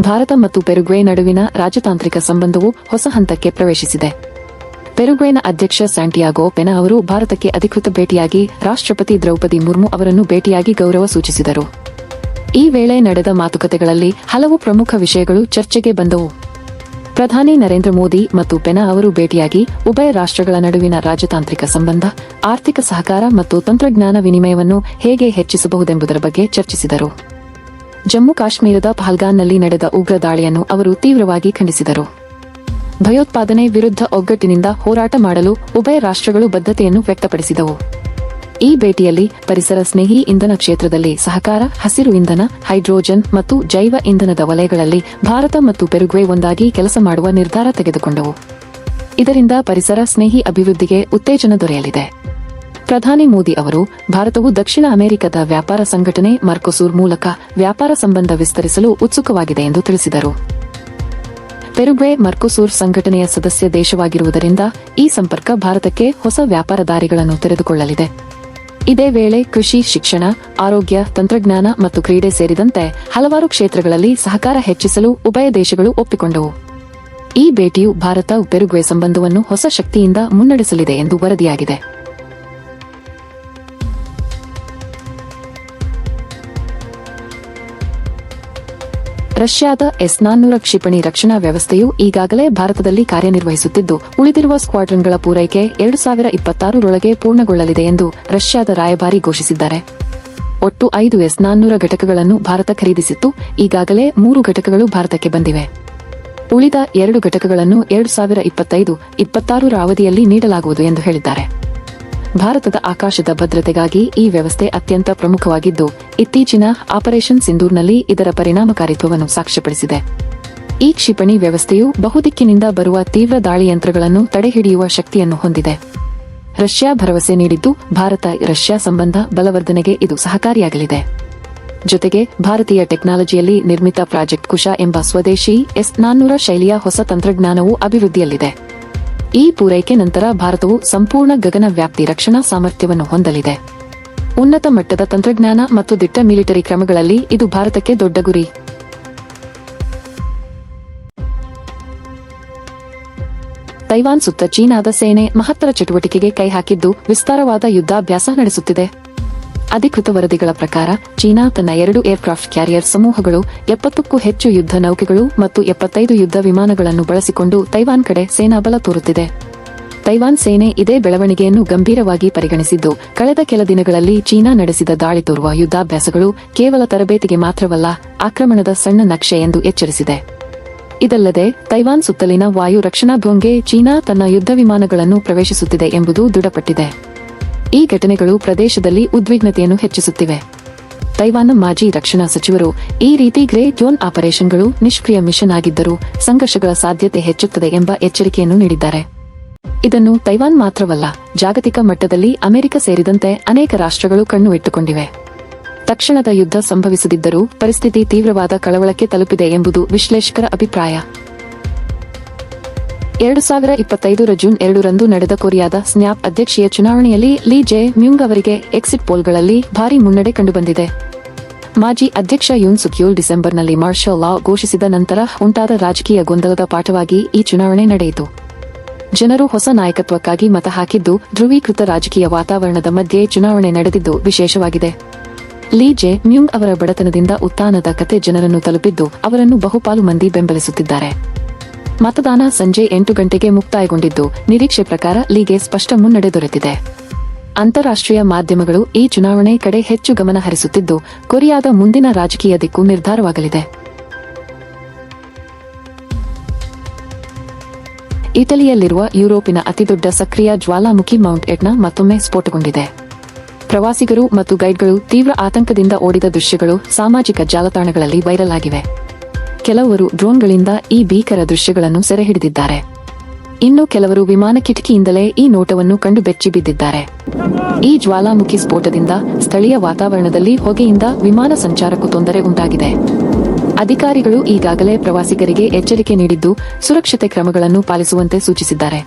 ಭಾರತ ಮತ್ತು ಪೆರುಗ್ವೆ ನಡುವಿನ ರಾಜತಾಂತ್ರಿಕ ಸಂಬಂಧವು ಹೊಸ ಹಂತಕ್ಕೆ ಪ್ರವೇಶಿಸಿದೆ. ಪೆರುಗ್ವೆನ ಅಧ್ಯಕ್ಷ ಸ್ಯಾಂಟಿಯಾಗೋ ಪೆನಾ ಅವರು ಭಾರತಕ್ಕೆ ಅಧಿಕೃತ ಭೇಟಿಯಾಗಿ ರಾಷ್ಟ್ರಪತಿ ದ್ರೌಪದಿ ಮುರ್ಮು ಅವರನ್ನು ಭೇಟಿಯಾಗಿ ಗೌರವ ಸೂಚಿಸಿದರು. ಈ ವೇಳೆ ನಡೆದ ಮಾತುಕತೆಗಳಲ್ಲಿ ಹಲವು ಪ್ರಮುಖ ವಿಷಯಗಳು ಚರ್ಚೆಗೆ ಬಂದವು. ಪ್ರಧಾನಿ ನರೇಂದ್ರ ಮೋದಿ ಮತ್ತು ಪೆನಾ ಅವರು ಭೇಟಿಯಾಗಿ ಉಭಯ ರಾಷ್ಟ್ರಗಳ ನಡುವಿನ ರಾಜತಾಂತ್ರಿಕ ಸಂಬಂಧ, ಆರ್ಥಿಕ ಸಹಕಾರ ಮತ್ತು ತಂತ್ರಜ್ಞಾನ ವಿನಿಮಯವನ್ನು ಹೇಗೆ ಹೆಚ್ಚಿಸಬಹುದೆಂಬುದರ ಬಗ್ಗೆ ಚರ್ಚಿಸಿದರು. ಜಮ್ಮು ಕಾಶ್ಮೀರದ ಪಹಲ್ಗಾನ್ನಲ್ಲಿ ನಡೆದ ಉಗ್ರ ದಾಳಿಯನ್ನು ಅವರು ತೀವ್ರವಾಗಿ ಖಂಡಿಸಿದರು. ಭಯೋತ್ಪಾದನೆ ವಿರುದ್ಧ ಒಗ್ಗಟ್ಟಿನಿಂದ ಹೋರಾಟ ಮಾಡಲು ಉಭಯ ರಾಷ್ಟ್ರಗಳು ಬದ್ಧತೆಯನ್ನು ವ್ಯಕ್ತಪಡಿಸಿದವು. ಈ ಭೇಟಿಯಲ್ಲಿ ಪರಿಸರ ಸ್ನೇಹಿ ಇಂಧನ ಕ್ಷೇತ್ರದಲ್ಲಿ ಸಹಕಾರ, ಹಸಿರು ಇಂಧನ, ಹೈಡ್ರೋಜನ್ ಮತ್ತು ಜೈವ ಇಂಧನದ ವಲಯಗಳಲ್ಲಿ ಭಾರತ ಮತ್ತು ಪೆರುಗ್ವೆ ಒಂದಾಗಿ ಕೆಲಸ ಮಾಡುವ ನಿರ್ಧಾರ ತೆಗೆದುಕೊಂಡವು. ಇದರಿಂದ ಪರಿಸರ ಸ್ನೇಹಿ ಅಭಿವೃದ್ಧಿಗೆ ಉತ್ತೇಜನ ದೊರೆಯಲಿದೆ. ಪ್ರಧಾನಿ ಮೋದಿ ಅವರು ಭಾರತವು ದಕ್ಷಿಣ ಅಮೆರಿಕದ ವ್ಯಾಪಾರ ಸಂಘಟನೆ ಮರ್ಕೊಸೂರ್ ಮೂಲಕ ವ್ಯಾಪಾರ ಸಂಬಂಧ ವಿಸ್ತರಿಸಲು ಉತ್ಸುಕವಾಗಿದೆ ಎಂದು ತಿಳಿಸಿದರು. ಪೆರುಗ್ವೆ ಮರ್ಕೊಸೂರ್ ಸಂಘಟನೆಯ ಸದಸ್ಯ ದೇಶವಾಗಿರುವುದರಿಂದ ಈ ಸಂಪರ್ಕ ಭಾರತಕ್ಕೆ ಹೊಸ ವ್ಯಾಪಾರ ದಾರಿಗಳನ್ನು ತೆರೆದುಕೊಳ್ಳಲಿದೆ. ಇದೇ ವೇಳೆ ಕೃಷಿ, ಶಿಕ್ಷಣ, ಆರೋಗ್ಯ, ತಂತ್ರಜ್ಞಾನ ಮತ್ತು ಕ್ರೀಡೆ ಸೇರಿದಂತೆ ಹಲವಾರು ಕ್ಷೇತ್ರಗಳಲ್ಲಿ ಸಹಕಾರ ಹೆಚ್ಚಿಸಲು ಉಭಯ ದೇಶಗಳು ಒಪ್ಪಿಕೊಂಡವು. ಈ ಭೇಟಿಯು ಭಾರತ ಪೆರುಗ್ವೆ ಸಂಬಂಧವನ್ನು ಹೊಸ ಶಕ್ತಿಯಿಂದ ಮುನ್ನಡೆಸಲಿದೆ ಎಂದು ವರದಿಯಾಗಿದೆ. ರಷ್ಯಾದ S-400 ಕ್ಷಿಪಣಿ ರಕ್ಷಣಾ ವ್ಯವಸ್ಥೆಯು ಈಗಾಗಲೇ ಭಾರತದಲ್ಲಿ ಕಾರ್ಯನಿರ್ವಹಿಸುತ್ತಿದ್ದು, ಉಳಿದಿರುವ ಸ್ಕ್ವಾಡ್ರನ್ಗಳ ಪೂರೈಕೆ 2026ರೊಳಗೆ ಪೂರ್ಣಗೊಳ್ಳಲಿದೆ ಎಂದು ರಷ್ಯಾದ ರಾಯಭಾರಿ ಘೋಷಿಸಿದ್ದಾರೆ. ಒಟ್ಟು 5 S-400 ಘಟಕಗಳನ್ನು ಭಾರತ ಖರೀದಿಸಿತ್ತು. ಈಗಾಗಲೇ 3 ಘಟಕಗಳು ಭಾರತಕ್ಕೆ ಬಂದಿವೆ. ಉಳಿದ 2 ಘಟಕಗಳನ್ನು 2025-26ರ ಅವಧಿಯಲ್ಲಿ ನೀಡಲಾಗುವುದು ಎಂದು ಹೇಳಿದ್ದಾರೆ. ಭಾರತದ ಆಕಾಶದ ಭದ್ರತೆಗಾಗಿ ಈ ವ್ಯವಸ್ಥೆ ಅತ್ಯಂತ ಪ್ರಮುಖವಾಗಿದ್ದು, ಇತ್ತೀಚಿನ ಆಪರೇಷನ್ ಸಿಂಧೂರ್ನಲ್ಲಿ ಇದರ ಪರಿಣಾಮಕಾರಿತ್ವವನ್ನು ಸಾಕ್ಷ್ಯಪಡಿಸಿದೆ. ಈ ಕ್ಷಿಪಣಿ ವ್ಯವಸ್ಥೆಯು ಬಹುದಿಕ್ಕಿನಿಂದ ಬರುವ ತೀವ್ರ ದಾಳಿಯಂತ್ರಗಳನ್ನು ತಡೆಹಿಡಿಯುವ ಶಕ್ತಿಯನ್ನು ಹೊಂದಿದೆ. ರಷ್ಯಾ ಭರವಸೆ ನೀಡಿದ್ದು, ಭಾರತ-ರಷ್ಯಾ ಸಂಬಂಧ ಬಲವರ್ಧನೆಗೆ ಇದು ಸಹಕಾರಿಯಾಗಲಿದೆ. ಜೊತೆಗೆ ಭಾರತೀಯ ಟೆಕ್ನಾಲಜಿಯಲ್ಲಿ ನಿರ್ಮಿತ ಪ್ರಾಜೆಕ್ಟ್ ಕುಶ ಎಂಬ ಸ್ವದೇಶಿ S-400 ಶೈಲಿಯ ಹೊಸ ತಂತ್ರಜ್ಞಾನವು ಅಭಿವೃದ್ಧಿಯಲ್ಲಿದೆ. ಈ ಪೂರೈಕೆ ನಂತರ ಭಾರತವು ಸಂಪೂರ್ಣ ಗಗನ ವ್ಯಾಪ್ತಿ ರಕ್ಷಣಾ ಸಾಮರ್ಥ್ಯವನ್ನು ಹೊಂದಲಿದೆ. ಉನ್ನತ ಮಟ್ಟದ ತಂತ್ರಜ್ಞಾನ ಮತ್ತು ದಿಟ್ಟ ಮಿಲಿಟರಿ ಕ್ರಮಗಳಲ್ಲಿ ಇದು ಭಾರತಕ್ಕೆ ದೊಡ್ಡ ಗುರಿ. ತೈವಾನ್ ಸುತ್ತ ಚೀನಾದ ಸೇನೆ ಮಹತ್ತರ ಚಟುವಟಿಕೆಗೆ ಕೈ ಹಾಕಿದ್ದು, ವಿಸ್ತಾರವಾದ ಯುದ್ಧಾಭ್ಯಾಸ ನಡೆಸುತ್ತಿದೆ. ಅಧಿಕೃತ ವರದಿಗಳ ಪ್ರಕಾರ ಚೀನಾ ತನ್ನ 2 ಏರ್ಕ್ರಾಫ್ಟ್ ಕ್ಯಾರಿಯರ್ ಸಮೂಹಗಳು, 70ಕ್ಕೂ ಹೆಚ್ಚು ಯುದ್ಧ ನೌಕೆಗಳು ಮತ್ತು 75 ಯುದ್ಧ ವಿಮಾನಗಳನ್ನು ಬಳಸಿಕೊಂಡು ತೈವಾನ್ ಕಡೆ ಸೇನಾಬಲ ತೋರುತ್ತಿದೆ. ತೈವಾನ್ ಸೇನೆ ಇದೇ ಬೆಳವಣಿಗೆಯನ್ನು ಗಂಭೀರವಾಗಿ ಪರಿಗಣಿಸಿದ್ದು, ಕಳೆದ ಕೆಲ ದಿನಗಳಲ್ಲಿ ಚೀನಾ ನಡೆಸಿದ ದಾಳಿ ತೋರುವ ಯುದ್ಧಾಭ್ಯಾಸಗಳು ಕೇವಲ ತರಬೇತಿಗೆ ಮಾತ್ರವಲ್ಲ, ಆಕ್ರಮಣದ ಸಣ್ಣ ನಕ್ಷೆ ಎಂದು ಎಚ್ಚರಿಸಿದೆ. ಇದಲ್ಲದೆ ತೈವಾನ್ ಸುತ್ತಲಿನ ವಾಯು ರಕ್ಷಣಾ ಝೋನ್ಗೆ ಚೀನಾ ತನ್ನ ಯುದ್ಧ ವಿಮಾನಗಳನ್ನು ಪ್ರವೇಶಿಸುತ್ತಿದೆ ಎಂಬುದು ದೃಢಪಟ್ಟಿದೆ. ಈ ಘಟನೆಗಳು ಪ್ರದೇಶದಲ್ಲಿ ಉದ್ವಿಗ್ನತೆಯನ್ನು ಹೆಚ್ಚಿಸುತ್ತಿವೆ. ತೈವಾನ್ನ ಮಾಜಿ ರಕ್ಷಣಾ ಸಚಿವರು ಈ ರೀತಿ ಗ್ರೇ ಝೋನ್ ಆಪರೇಷನ್ಗಳು ನಿಷ್ಕ್ರಿಯ ಮಿಷನ್ ಆಗಿದ್ದರೂ ಸಂಘರ್ಷಗಳ ಸಾಧ್ಯತೆ ಹೆಚ್ಚುತ್ತದೆ ಎಂಬ ಎಚ್ಚರಿಕೆಯನ್ನು ನೀಡಿದ್ದಾರೆ. ಇದನ್ನು ತೈವಾನ್ ಮಾತ್ರವಲ್ಲ, ಜಾಗತಿಕ ಮಟ್ಟದಲ್ಲಿ ಅಮೆರಿಕ ಸೇರಿದಂತೆ ಅನೇಕ ರಾಷ್ಟ್ರಗಳು ಕಣ್ಣು ಇಟ್ಟುಕೊಂಡಿವೆ. ತಕ್ಷಣದ ಯುದ್ಧ ಸಂಭವಿಸದಿದ್ದರೂ ಪರಿಸ್ಥಿತಿ ತೀವ್ರವಾದ ಕಳವಳಕ್ಕೆ ತಲುಪಿದೆ ಎಂಬುದು ವಿಶ್ಲೇಷಕರ ಅಭಿಪ್ರಾಯ. 2025ರ ಜೂನ್ 2ರಂದು ನಡೆದ ಕೊರಿಯಾದ ಸ್ನ್ಯಾಪ್ ಅಧ್ಯಕ್ಷೀಯ ಚುನಾವಣೆಯಲ್ಲಿ ಲೀ ಜೆ ಮ್ಯೂಂಗ್ ಅವರಿಗೆ ಎಕ್ಸಿಟ್ ಪೋಲ್ಗಳಲ್ಲಿ ಭಾರೀ ಮುನ್ನಡೆ ಕಂಡುಬಂದಿದೆ. ಮಾಜಿ ಅಧ್ಯಕ್ಷ ಯೂನ್ ಸುಕ್ ಯೋಲ್ ಡಿಸೆಂಬರ್ನಲ್ಲಿ ಮಾರ್ಷಲ್ ಲಾ ಘೋಷಿಸಿದ ನಂತರ ಉಂಟಾದ ರಾಜಕೀಯ ಗೊಂದಲದ ಪಾಠವಾಗಿ ಈ ಚುನಾವಣೆ ನಡೆಯಿತು. ಜನರು ಹೊಸ ನಾಯಕತ್ವಕ್ಕಾಗಿ ಮತ ಹಾಕಿದ್ದು, ಧ್ರುವೀಕೃತ ರಾಜಕೀಯ ವಾತಾವರಣದ ಮಧ್ಯೆ ಚುನಾವಣೆ ನಡೆದಿದ್ದು ವಿಶೇಷವಾಗಿದೆ. ಲೀ ಜೆ ಮ್ಯೂಂಗ್ ಅವರ ಬಡತನದಿಂದ ಉತ್ಥಾನದ ಕತೆ ಜನರನ್ನು ತಲುಪಿದ್ದು, ಅವರನ್ನು ಬಹುಪಾಲು ಮಂದಿ ಬೆಂಬಲಿಸುತ್ತಿದ್ದಾರೆ. ಮತದಾನ ಸಂಜೆ 8 ಗಂಟೆಗೆ ಮುಕ್ತಾಯಗೊಂಡಿದ್ದು, ನಿರೀಕ್ಷೆ ಪ್ರಕಾರ ಲೀಗೆ ಸ್ಪಷ್ಟ ಮುನ್ನಡೆ ದೊರೆತಿದೆ. ಅಂತಾರಾಷ್ಟ್ರೀಯ ಮಾಧ್ಯಮಗಳು ಈ ಚುನಾವಣೆ ಕಡೆ ಹೆಚ್ಚು ಗಮನ ಹರಿಸುತ್ತಿದ್ದು, ಕೊರಿಯಾದ ಮುಂದಿನ ರಾಜಕೀಯ ದಿಕ್ಕು ನಿರ್ಧಾರವಾಗಲಿದೆ. ಇಟಲಿಯಲ್ಲಿರುವ ಯುರೋಪಿನ ಅತಿದೊಡ್ಡ ಸಕ್ರಿಯ ಜ್ವಾಲಾಮುಖಿ ಮೌಂಟ್ ಎಟ್ನಾ ಮತ್ತೊಮ್ಮೆ ಸ್ಫೋಟಗೊಂಡಿದೆ. ಪ್ರವಾಸಿಗರು ಮತ್ತು ಗೈಡ್ಗಳು ತೀವ್ರ ಆತಂಕದಿಂದ ಓಡಿದ ದೃಶ್ಯಗಳು ಸಾಮಾಜಿಕ ಜಾಲತಾಣಗಳಲ್ಲಿ ವೈರಲ್ ಆಗಿವೆ. ಕೆಲವರು ಡ್ರೋನ್ಗಳಿಂದ ಈ ಭೀಕರ ದೃಶ್ಯಗಳನ್ನು ಸೆರೆಹಿಡಿದಿದ್ದಾರೆ. ಇನ್ನು ಕೆಲವರು ವಿಮಾನ ಕಿಟಕಿಯಿಂದಲೇ ಈ ನೋಟವನ್ನು ಕಂಡು ಬೆಚ್ಚಿ ಬಿದ್ದಿದ್ದಾರೆ. ಈ ಜ್ವಾಲಾಮುಖಿ ಸ್ಫೋಟದಿಂದ ಸ್ಥಳೀಯ ವಾತಾವರಣದಲ್ಲಿ ಹೊಗೆಯಿಂದ ವಿಮಾನ ಸಂಚಾರಕ್ಕೂ ತೊಂದರೆ ಉಂಟಾಗಿದೆ. ಅಧಿಕಾರಿಗಳು ಈಗಾಗಲೇ ಪ್ರವಾಸಿಗರಿಗೆ ಎಚ್ಚರಿಕೆ ನೀಡಿದ್ದು, ಸುರಕ್ಷತೆ ಕ್ರಮಗಳನ್ನು ಪಾಲಿಸುವಂತೆ ಸೂಚಿಸಿದ್ದಾರೆ.